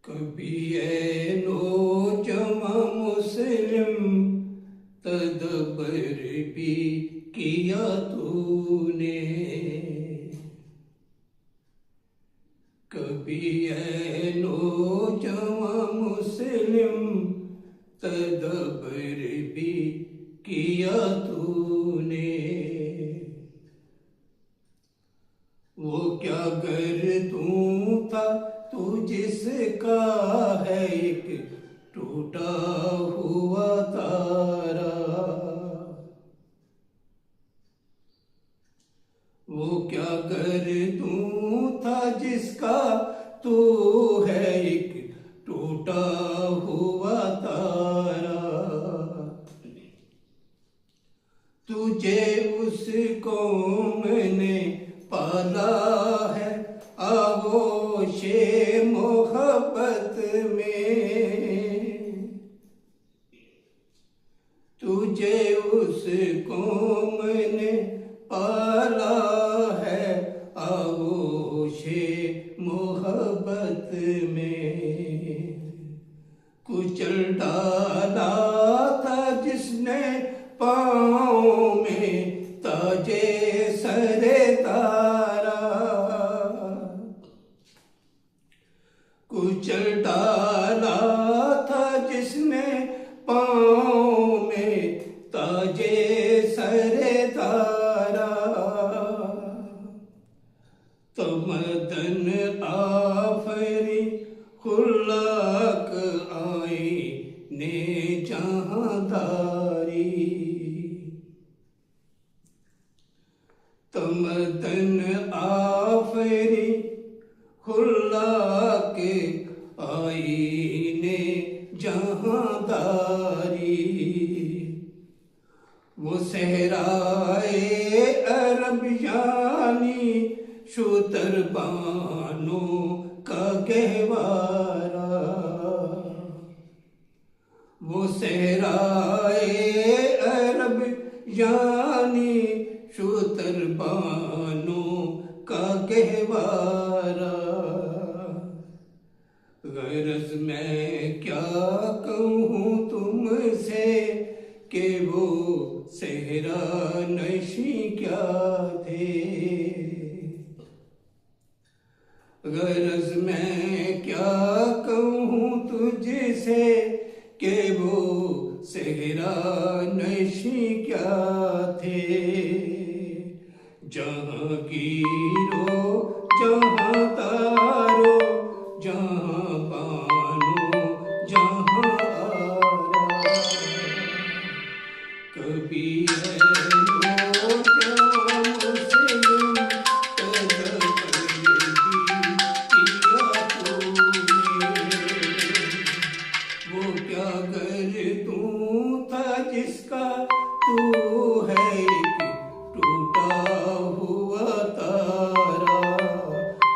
कभी ऐनो जमा मुस्लिम तदबर भी किया तूने, कभी ऐनो जमा मुस्लिम तदबर भी किया तूने। वो क्या गर्दूं था तू जिसका है एक टूटा हुआ तारा, वो क्या गर्दूं था जिसका तू है एक टूटा हुआ तारा। तुझे उस कौम ने पाला है आगोशे मोहब्बत में, तुझे उस कौम ने पाला है आगोशे मोहब्बत में। कुचल डाला था जिसने पाँव में ताजे सरे तारा, कुचल डाला था जिसने पाँव में ताजे सरे तारा। तमदन आफरी खुल्लाक आई ने जहांदारी, तमदन आफरी खुल्लाक आई ने जहांदारी। वो सहराए अरब यानी शूतर बानों का गहवारा, वो सहराए अरब यानी शूतर बानों का गहवारा। गरज मैं क्या कहूँ तुमसे कि वो सहरा नशी क्या थे, गरज मैं क्या कहूँ तुझसे कि वो सहरा नशी क्या थे। जहाँ गिरो जहाँ तारो जहाँ बानो जहाँ आरा, कभी ऐनो जमा मुस्लिम तदबर भी किया तूने। वो क्या गर्दूं था जिसका तू है एक टूटा हुआ तारा,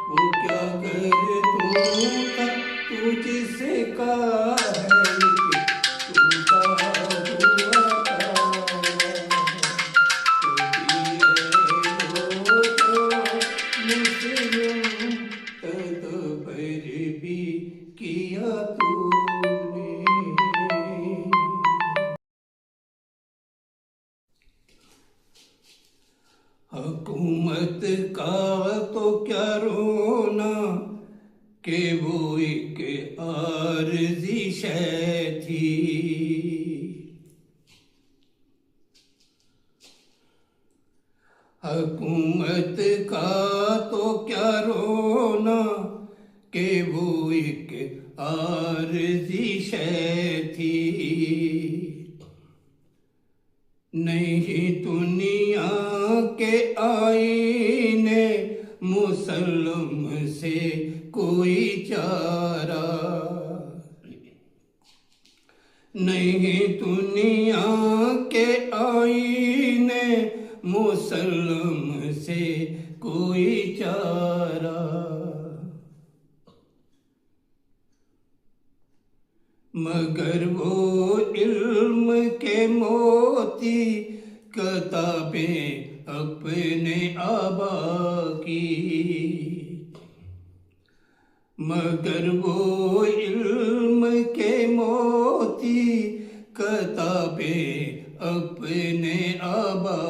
वो क्या गर्दूं था तू जिसका है एक टूटा हुआ तारा। कभी ऐनो तदबर भी किया तूने। हुकूमत का तो क्या रोना कि वो एक आरज़ी शय थी, हुकूमत का तो क्या रोना कि वो एक आरज़ी शय थी। नहीं दुनिया के आईने मुसल्लम से कोई चारा, नहीं दुनिया के आईने मुसल्लम से कोई चारा। मगर वो इल्म के मोती किताबें अपने आबा की, मगर वो इल्म के मोती किताबें अपने आबा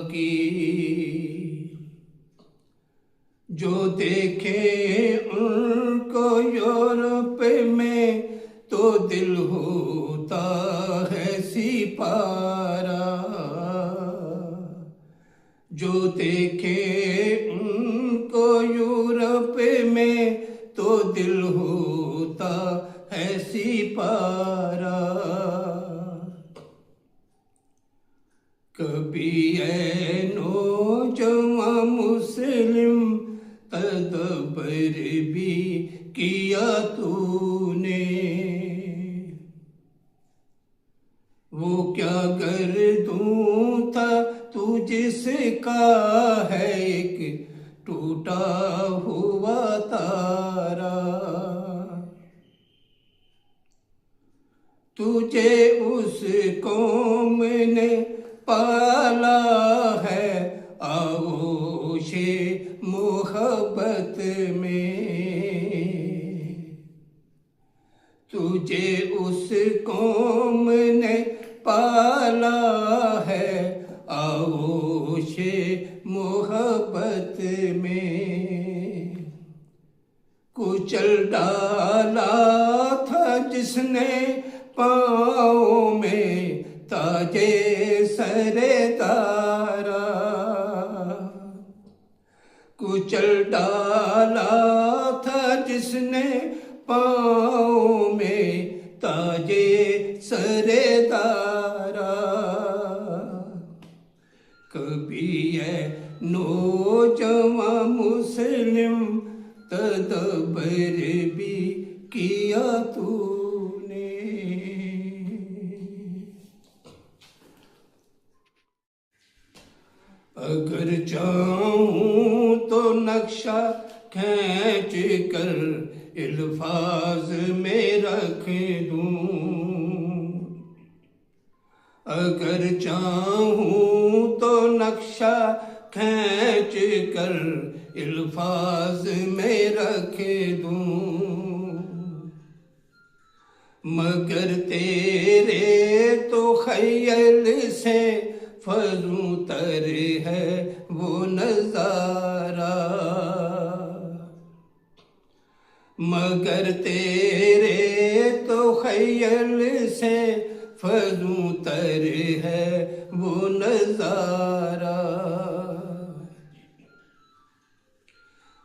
की, जो देखे उनको यूरोप में तो दिल होता है सिपारा, जो देखे उनको यूरोप में तो दिल होता है सिपारा। कभी ऐ नौजवान मुस्लिम तदब्बर भी किया तूने, वो क्या गर्दूं था तू जिसका है एक टूटा हुआ तारा, तुझे उस कौम ने पाला है आगोशे मोहब्बत में, तुझे उस कौम ने पाला है आगोशे मोहब्बत में। कुचल डाला था जिसने पाँव में ताजे सरेदारा, कुचल डाला था जिसने पाँव में ताजे सरेदारा। कभी है नौजवान मुस्लिम तदब्बर भी किया तूने। अगर चाहूं तो नक्शा खींच कर अल्फाज में रख दूं, अगर चाहूं तो नक्शा खींच कर अल्फाज में रख दूं, मगर तेरे तो ख्याल से फजूं तर है वो नजारा, मगर तेरे तो ख्याल से फजूं तर है वो नजारा।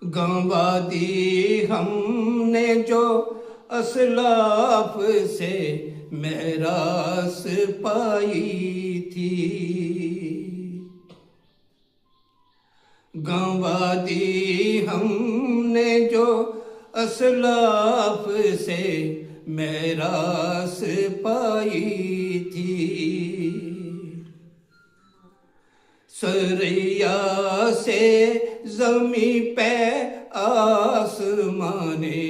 गंवा दी हमने जो असलाफ से मेरास पाई थी, गंवा दी हमने जो असलाफ से मेरास पाई थी। सरैया से ज़मीं पे आसमाने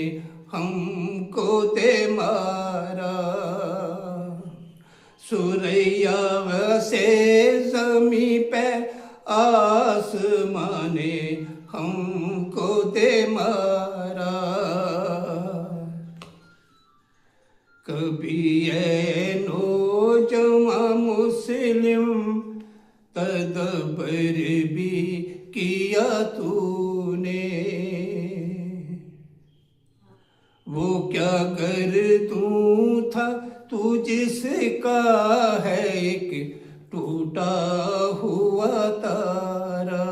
हमको दे मारा, सुरैया से ज़मीं पे आसमाने हमको दे मारा। कभी ऐ नौजवान मुस्लिम तदब्बर भी किया तूने, वो क्या गर्दूं था तू जिसका है एक टूटा हुआ तारा,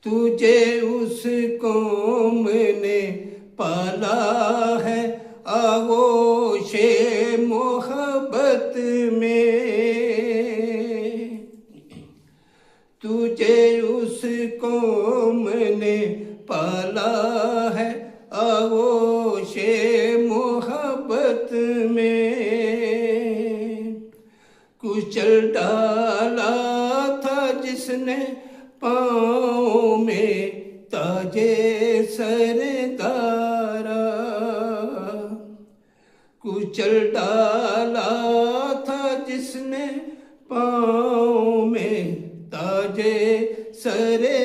तुझे उस कौम ने पाला है आगोशे मोहब्बत में, तुझे उस कौम ने पाला है आगोशे मोहब्बत में। कुचल डाला था जिसने पाँव में ताजे सरदारा, कुचल डाला था जिसने पाँव में ताजे सरे